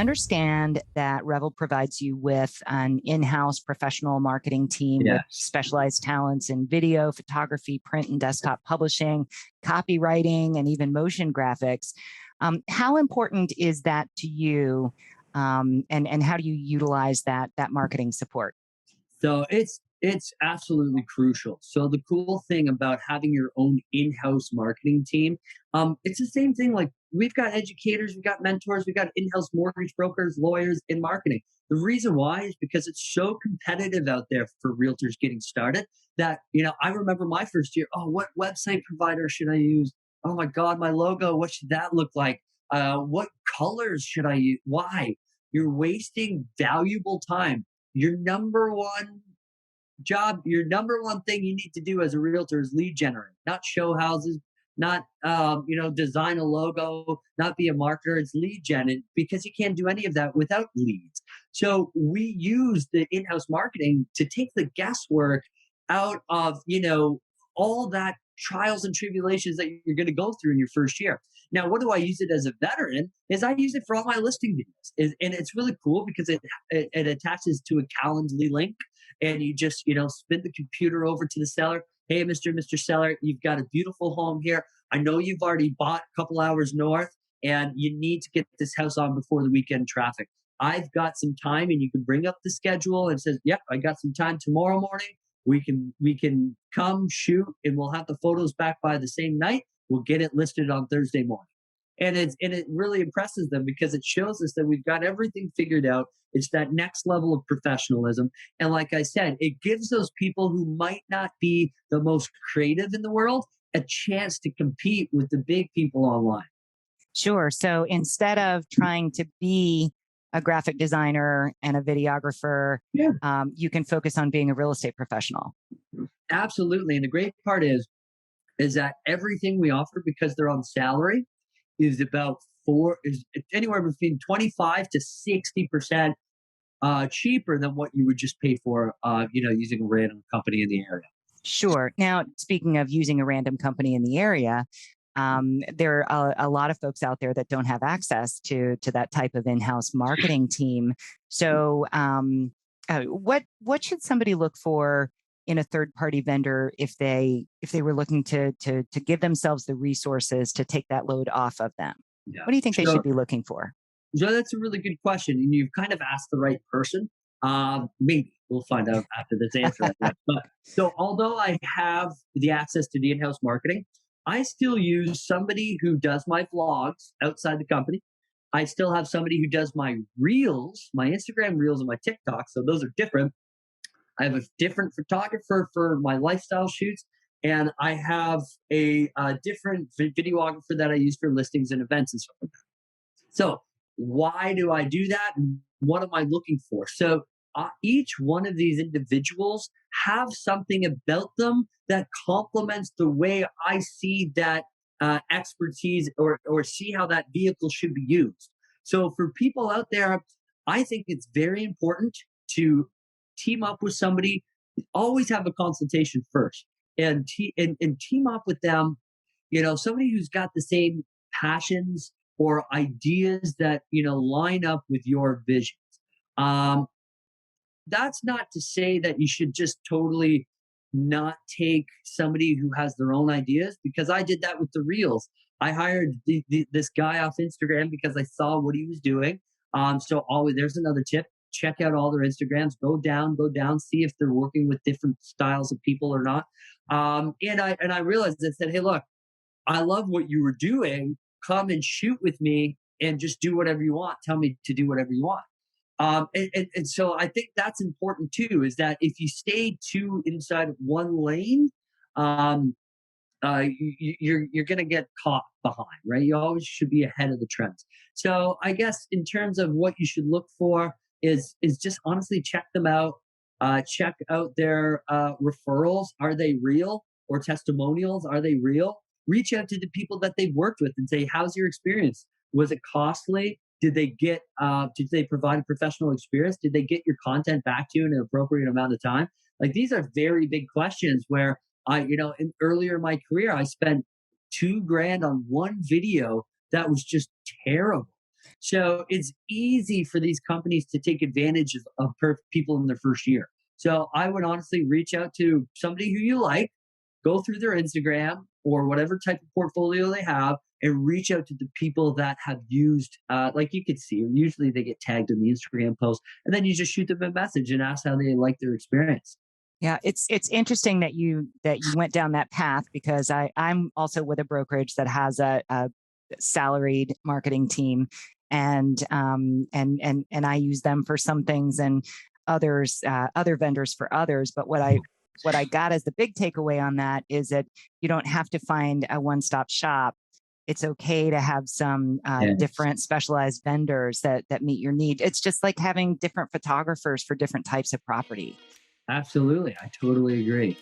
understand that Revel provides you with an in-house professional marketing team with Yes. specialized talents in video, photography, print and desktop publishing, copywriting, and even motion graphics. How important is that to you? And how do you utilize that marketing support? So it's absolutely crucial. So the cool thing about having your own in-house marketing team, it's the same thing. Like we've got educators, we've got mentors, we've got in-house mortgage brokers, lawyers in marketing. The reason why is because it's so competitive out there for realtors getting started that, I remember my first year, oh, what website provider should I use? Oh my God, my logo, what should that look like? What colors should I use? Why? You're wasting valuable time. Your number one job, your number one thing you need to do as a realtor is lead generate, not show houses, not design a logo, not be a marketer. It's lead gen, because you can't do any of that without leads. So we use the in-house marketing to take the guesswork out of all that trials and tribulations that you're going to go through in your first year. Now, what do I use it as a veteran? Is I use it for all my listing videos, and it's really cool because it attaches to a Calendly link, and you just spin the computer over to the seller. Hey, Mr. Seller, you've got a beautiful home here. I know you've already bought a couple hours north, and you need to get this house on before the weekend traffic. I've got some time, and you can bring up the schedule and says, "Yep, I got some time tomorrow morning. We can come shoot, and we'll have the photos back by the same night. We'll get it listed on Thursday morning." And it really impresses them because it shows us that we've got everything figured out. It's that next level of professionalism. And like I said, it gives those people who might not be the most creative in the world a chance to compete with the big people online. Sure. So instead of trying to be a graphic designer and a videographer, Yeah, you can focus on being a real estate professional. absolutely. And the great part is that everything we offer, because they're on salary, is anywhere between 25 to 60% cheaper than what you would just pay for using a random company in the area. Sure. Now, speaking of using a random company in the area, there are a lot of folks out there that don't have access to that type of in-house marketing team. So, what should somebody look for in a third-party vendor if they were looking to give themselves the resources to take that load off of them? Yeah. What do you think they So should be looking for? So that's a really good question, and you've kind of asked the right person. Maybe we'll find out after this answer. I guess. But so, although I have the access to the in-house marketing, I still use somebody who does my vlogs outside the company. I still have somebody who does my reels, my Instagram reels, and my TikTok. So those are different. I have a different photographer for my lifestyle shoots, and I have a different videographer that I use for listings and events and stuff like that. So, why do I do that? And what am I looking for? So, each one of these individuals have something about them that complements the way I see that expertise or see how that vehicle should be used. So, for people out there, I think it's very important to team up with somebody. Always have a consultation first, and team up with them. Somebody who's got the same passions or ideas that line up with your visions. Um, that's not to say that you should just totally not take somebody who has their own ideas, because I did that with the reels. I hired this guy off Instagram because I saw what he was doing. So always, there's another tip: check out all their Instagrams. Go down, see if they're working with different styles of people or not. And I realized, I said, hey, look, I love what you were doing. Come and shoot with me and just do whatever you want. Tell me to do whatever you want. And so I think that's important too, is that if you stay too inside of one lane, um, you're going to get caught behind, right? You always should be ahead of the trends. So I guess in terms of what you should look for is just honestly check them out. Check out their referrals. Are they real? Or testimonials? Are they real? Reach out to the people that they've worked with and say, how's your experience? Was it costly? Did they provide a professional experience? Did they get your content back to you in an appropriate amount of time? Like, these are very big questions where earlier in my career, I spent $2,000 on one video that was just terrible. So it's easy for these companies to take advantage of people in their first year. So I would honestly reach out to somebody who you like, go through their Instagram or whatever type of portfolio they have, and reach out to the people that have used, like you could see, usually they get tagged in the Instagram post, and then you just shoot them a message and ask how they like their experience. Yeah, it's interesting that you went down that path because I'm also with a brokerage that has a salaried marketing team, and I use them for some things and others other vendors for others. But what I got as the big takeaway on that is that you don't have to find a one stop shop. It's okay to have some Yes, different specialized vendors that meet your need. It's just like having different photographers for different types of property. absolutely. I totally agree.